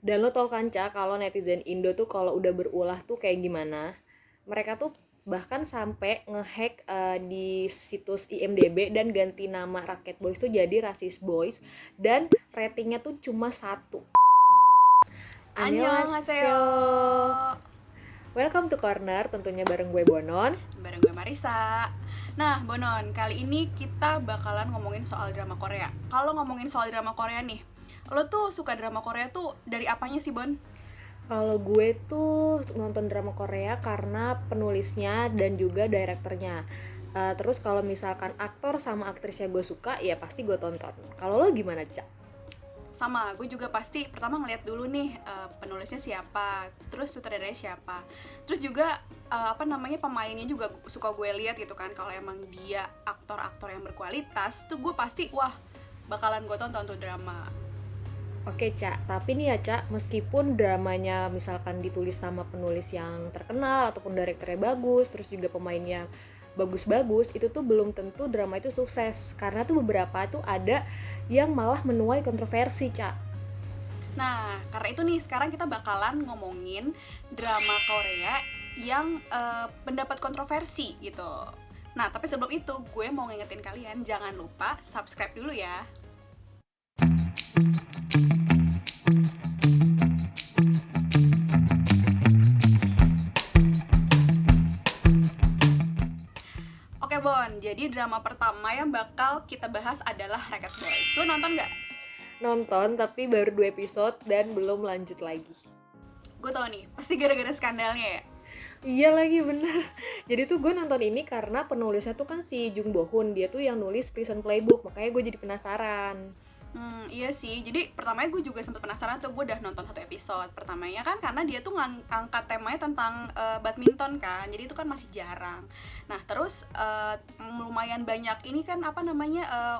Dan lo tau kan, Ca, kalau netizen Indo tuh kalau udah berulah tuh kayak gimana? Mereka tuh bahkan sampai ngehack di situs IMDb dan ganti nama Rocket Boys tuh jadi Rasis Boys, dan ratingnya tuh cuma 1. Annyeonghaseyo. Annyeonghaseyo. Welcome to Corner, tentunya bareng gue Bonon. Bareng gue Marisa. Nah, Bonon, kali ini kita bakalan ngomongin soal drama Korea. Kalau ngomongin soal drama Korea nih, lo tuh suka drama Korea tuh dari apanya sih, Bon? Kalau gue tuh nonton drama Korea karena penulisnya dan juga direkturnya. Terus kalau misalkan aktor sama aktrisnya gue suka, ya pasti gue tonton. Kalau lo gimana, Cak? Sama, gue juga pasti pertama ngeliat dulu nih penulisnya siapa, terus sutradaranya siapa. Terus juga pemainnya juga suka gue lihat gitu kan. Kalau emang dia aktor-aktor yang berkualitas, tuh gue pasti bakalan gue tonton tuh drama. Oke, Cak, tapi nih ya, Cak, meskipun dramanya misalkan ditulis sama penulis yang terkenal ataupun direkturnya bagus, terus juga pemainnya bagus-bagus, itu tuh belum tentu drama itu sukses. Karena tuh beberapa tuh ada yang malah menuai kontroversi, Cak. Nah, karena itu nih sekarang kita bakalan ngomongin drama Korea yang pendapat kontroversi gitu. Nah, tapi sebelum itu gue mau ngingetin kalian jangan lupa subscribe dulu ya. Oke Bon, jadi drama pertama yang bakal kita bahas adalah Rocket Boys. Lo nonton nggak? Nonton, tapi baru 2 episode dan belum lanjut lagi. Gue tau nih, pasti gara-gara skandalnya ya. Iya lagi, bener. Jadi tuh gue nonton ini karena penulisnya tuh kan si Jung Bo Hoon. Dia tuh yang nulis Prison Playbook, makanya gue jadi penasaran. Iya sih, jadi pertamanya gue juga sempat penasaran tuh, gue udah nonton 1 episode pertamanya kan, karena dia tuh ngangkat temanya tentang badminton kan, jadi itu kan masih jarang. Nah terus lumayan banyak ini kan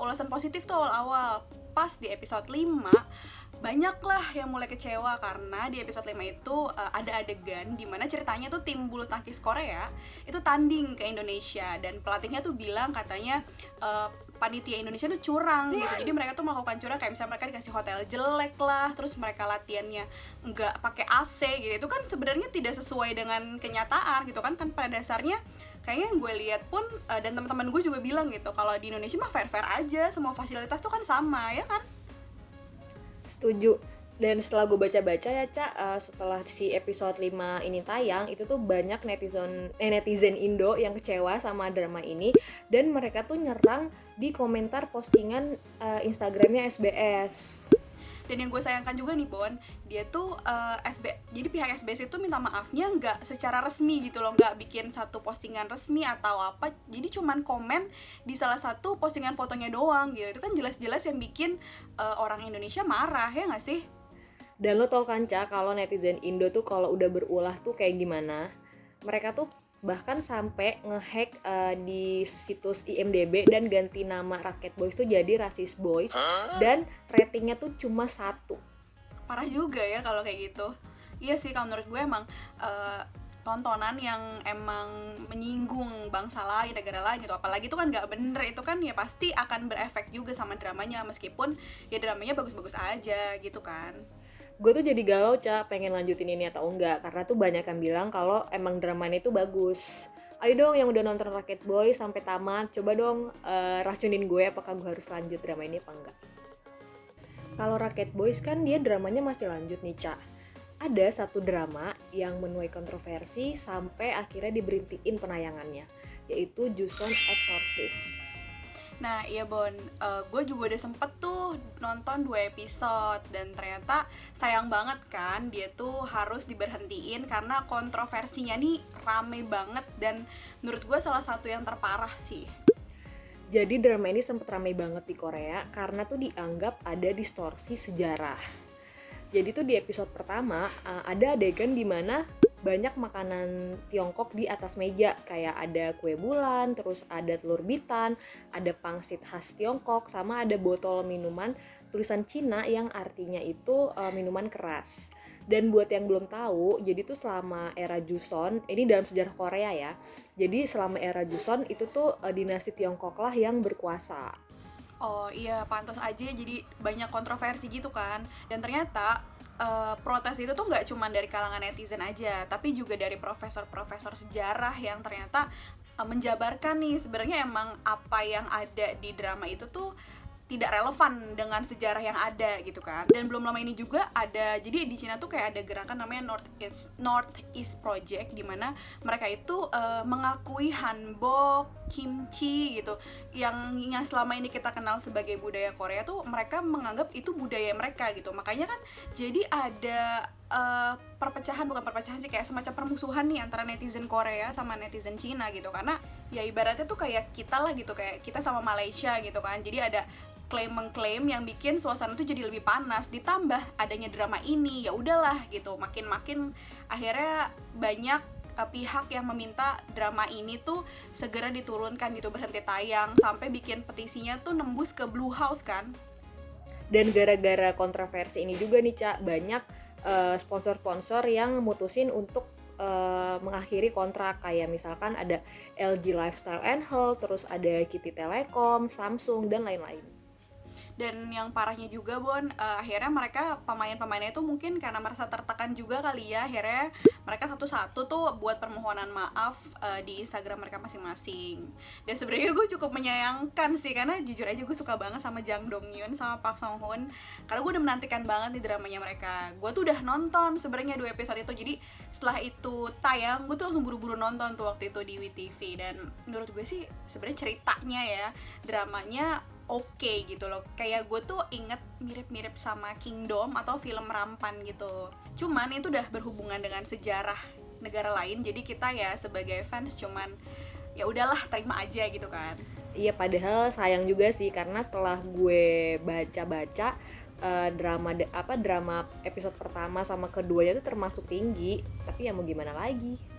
ulasan positif tuh awal-awal. Pas di episode 5 banyak lah yang mulai kecewa karena di episode 5 itu ada adegan dimana ceritanya tuh tim bulu tangkis Korea itu tanding ke Indonesia, dan pelatihnya tuh bilang katanya panitia Indonesia tuh curang gitu. Jadi mereka tuh melakukan curang, kayak misalnya mereka dikasih hotel jelek lah, terus mereka latihannya nggak pakai AC gitu. Itu kan sebenarnya tidak sesuai dengan kenyataan gitu kan pada dasarnya. Kayaknya yang gue lihat pun dan teman-teman gue juga bilang gitu, kalau di Indonesia mah fair-fair aja, semua fasilitas tuh kan sama ya kan. Setuju. Dan setelah gue baca-baca ya, Cak, setelah si episode 5 ini tayang, itu tuh banyak netizen Indo yang kecewa sama drama ini, dan mereka tuh nyerang di komentar postingan Instagramnya SBS. Dan yang gue sayangkan juga nih Bon, dia tuh jadi pihak SBS itu minta maafnya nggak secara resmi gitu loh, nggak bikin satu postingan resmi atau apa, jadi cuman komen di salah satu postingan fotonya doang gitu. Itu kan jelas-jelas yang bikin orang Indonesia marah, ya nggak sih? Dan lo tau kan, Cak, kalau netizen Indo tuh kalau udah berulah tuh kayak gimana? Mereka tuh bahkan sampai ngehack di situs IMDb dan ganti nama Rocket Boys tuh jadi Rasis Boys, dan ratingnya tuh cuma 1. Parah juga ya kalau kayak gitu. Iya sih, kalau menurut gue emang tontonan yang emang menyinggung bangsa lain, negara lain gitu, apalagi itu kan nggak bener, itu kan ya pasti akan berefek juga sama dramanya, meskipun ya dramanya bagus-bagus aja gitu kan. Gue tuh jadi galau, Cak, pengen lanjutin ini atau enggak, karena tuh banyak yang bilang kalau emang dramanya itu bagus. Ayo dong yang udah nonton Rocket Boys sampai tamat, coba dong racunin gue apakah gue harus lanjut drama ini apa enggak. Kalau Rocket Boys kan dia dramanya masih lanjut nih, Cak. Ada satu drama yang menuai kontroversi sampai akhirnya diberhentiin penayangannya, yaitu Juson Exorcist. Nah iya Bon, gue juga udah sempet tuh nonton 2 episode, dan ternyata sayang banget kan dia tuh harus diberhentiin karena kontroversinya nih rame banget, dan menurut gue salah satu yang terparah sih. Jadi drama ini sempet ramai banget di Korea karena tuh dianggap ada distorsi sejarah. Jadi tuh di episode pertama ada adegan di mana banyak makanan Tiongkok di atas meja, kayak ada kue bulan, terus ada telur bitan, ada pangsit khas Tiongkok, sama ada botol minuman tulisan Cina yang artinya itu minuman keras. Dan buat yang belum tahu, jadi tuh selama era Joseon, ini dalam sejarah Korea ya. Jadi selama era Joseon itu tuh dinasti Tiongkok lah yang berkuasa. Oh iya, pantas aja jadi banyak kontroversi gitu kan. Dan ternyata protes itu tuh nggak cuma dari kalangan netizen aja, tapi juga dari profesor-profesor sejarah yang ternyata menjabarkan nih sebenarnya emang apa yang ada di drama itu tuh tidak relevan dengan sejarah yang ada gitu kan. Dan belum lama ini juga ada, jadi di Cina tuh kayak ada gerakan namanya North East Project, di mana mereka itu mengakui hanbok, kimchi gitu, yang selama ini kita kenal sebagai budaya Korea tuh mereka menganggap itu budaya mereka gitu. Makanya kan jadi ada perpecahan, bukan perpecahan sih, kayak semacam permusuhan nih antara netizen Korea sama netizen Cina gitu. Karena ya ibaratnya tuh kayak kita lah gitu, kayak kita sama Malaysia gitu kan. Jadi ada klaim mengklaim yang bikin suasana tuh jadi lebih panas, ditambah adanya drama ini, ya udahlah gitu, makin akhirnya banyak pihak yang meminta drama ini tuh segera diturunkan gitu, berhenti tayang, sampai bikin petisinya tuh nembus ke Blue House kan. Dan gara-gara kontroversi ini juga nih Cak, banyak sponsor-sponsor yang mutusin untuk mengakhiri kontrak, kayak misalkan ada LG Lifestyle and Health, terus ada KT Telekom, Samsung, dan lain-lain. Dan yang parahnya juga Bon, akhirnya mereka pemain-pemainnya itu mungkin karena merasa tertekan juga kali ya, akhirnya mereka satu-satu tuh buat permohonan maaf di Instagram mereka masing-masing. Dan sebenarnya gue cukup menyayangkan sih, karena jujur aja gue suka banget sama Jang Dong Hyun sama Park Song Hoon, karena gue udah menantikan banget di dramanya mereka. Gue tuh udah nonton sebenarnya 2 episode itu, jadi setelah itu tayang gue tuh langsung buru-buru nonton tuh waktu itu di WeTV. Dan menurut gue sih sebenarnya ceritanya ya, dramanya oke gitu loh, kayak gue tuh inget mirip-mirip sama Kingdom atau film Rampan gitu. Cuman itu udah berhubungan dengan sejarah negara lain, jadi kita ya sebagai fans cuman ya udahlah terima aja gitu kan. Iya, padahal sayang juga sih, karena setelah gue baca-baca drama episode pertama sama keduanya itu termasuk tinggi, tapi ya mau gimana lagi.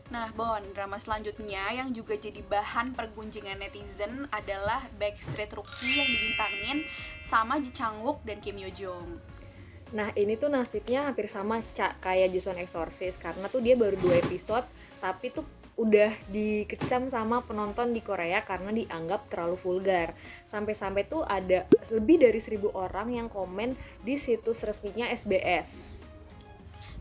Nah Bon, drama selanjutnya yang juga jadi bahan pergunjingan netizen adalah Backstreet Rookie yang dibintangin sama Ji Chang-wook dan Kim Yo Jong. Nah ini tuh nasibnya hampir sama Cak kayak Joseon Exorcist, karena tuh dia baru 2 episode tapi tuh udah dikecam sama penonton di Korea karena dianggap terlalu vulgar. Sampai-sampai tuh ada lebih dari 1.000 orang yang komen di situs resminya SBS.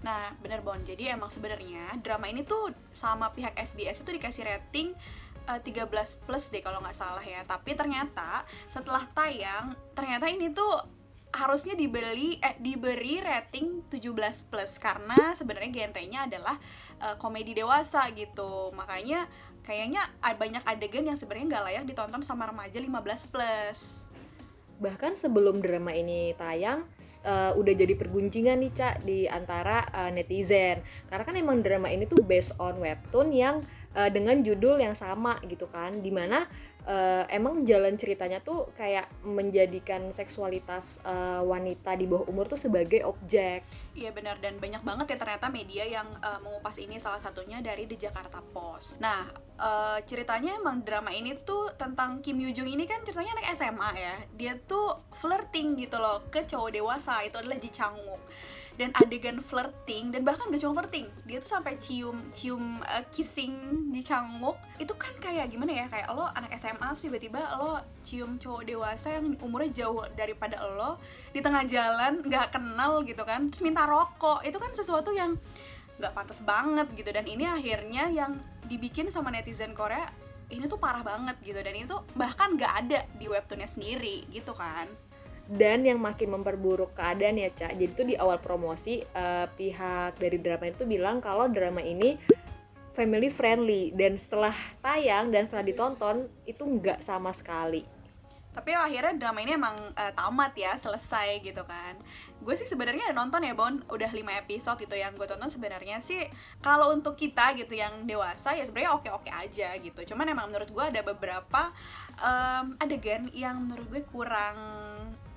Nah bener Bon, jadi emang sebenarnya drama ini tuh sama pihak SBS itu dikasih rating 13 plus deh kalau nggak salah ya. Tapi ternyata setelah tayang, ternyata ini tuh harusnya diberi rating 17 plus, karena sebenarnya genrenya adalah komedi dewasa gitu. Makanya kayaknya banyak adegan yang sebenarnya nggak layak ditonton sama remaja 15 plus. Bahkan sebelum drama ini tayang udah jadi pergunjingan nih Cak di antara netizen, karena kan emang drama ini tuh based on webtoon yang dengan judul yang sama gitu kan, dimana emang jalan ceritanya tuh kayak menjadikan seksualitas wanita di bawah umur tuh sebagai objek. Iya benar, dan banyak banget ya ternyata media yang mengupas ini, salah satunya dari The Jakarta Post. Nah ceritanya emang drama ini tuh tentang Kim Yoo Jung, ini kan ceritanya anak SMA ya, dia tuh flirting gitu loh ke cowok dewasa, itu adalah Ji Chang-wook. Dan adegan flirting, dan bahkan gak cuma flirting, dia tuh sampai kissing Ji Chang-wook. Itu kan kayak gimana ya, kayak lo anak SMA tiba-tiba lo cium cowok dewasa yang umurnya jauh daripada lo di tengah jalan, gak kenal gitu kan, terus minta rokok. Itu kan sesuatu yang gak pantas banget gitu. Dan ini akhirnya yang dibikin sama netizen Korea ini tuh parah banget gitu, dan itu bahkan gak ada di webtoonnya sendiri gitu kan. Dan yang makin memperburuk keadaan ya Cak, jadi tuh di awal promosi pihak dari drama itu bilang kalau drama ini family friendly, dan setelah tayang dan setelah ditonton itu nggak sama sekali. Tapi akhirnya drama ini emang tamat ya, selesai gitu kan. Gue sih sebenarnya nonton ya Bon, udah 5 episode gitu yang gue tonton. Sebenarnya sih kalau untuk kita gitu yang dewasa ya sebenarnya oke-oke aja gitu. Cuman emang menurut gue ada beberapa adegan yang menurut gue kurang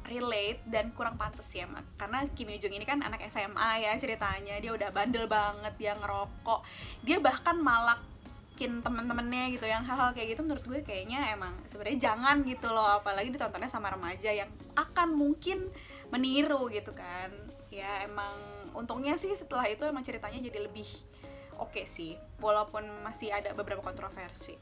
relate dan kurang pantas ya, karena Kim Yoo Jung ini kan anak SMA ya ceritanya, dia udah bandel banget, dia ngerokok, dia bahkan malakin temen-temennya gitu, yang hal-hal kayak gitu menurut gue kayaknya emang sebenarnya jangan gitu loh, apalagi ditontonnya sama remaja yang akan mungkin meniru gitu kan. Ya emang untungnya sih setelah itu emang ceritanya jadi lebih oke sih, walaupun masih ada beberapa kontroversi.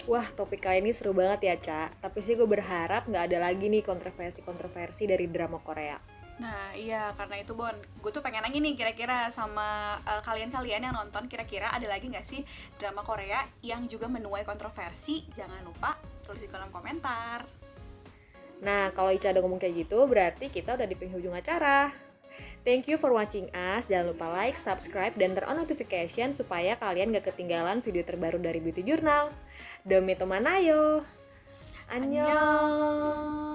Wah, topik kali ini seru banget ya, Ca. Tapi sih gue berharap nggak ada lagi nih kontroversi-kontroversi dari drama Korea. Nah iya, karena itu Bon, gue tuh pengen nanya nih kira-kira sama kalian-kalian yang nonton, kira-kira ada lagi nggak sih drama Korea yang juga menuai kontroversi? Jangan lupa tulis di kolom komentar. Nah, kalau Ica udah ngomong kayak gitu, berarti kita udah di penghujung acara. Thank you for watching us. Jangan lupa like, subscribe, dan turn on notification supaya kalian gak ketinggalan video terbaru dari Beauty Journal. Demi teman ayo. Annyeong. Annyeong.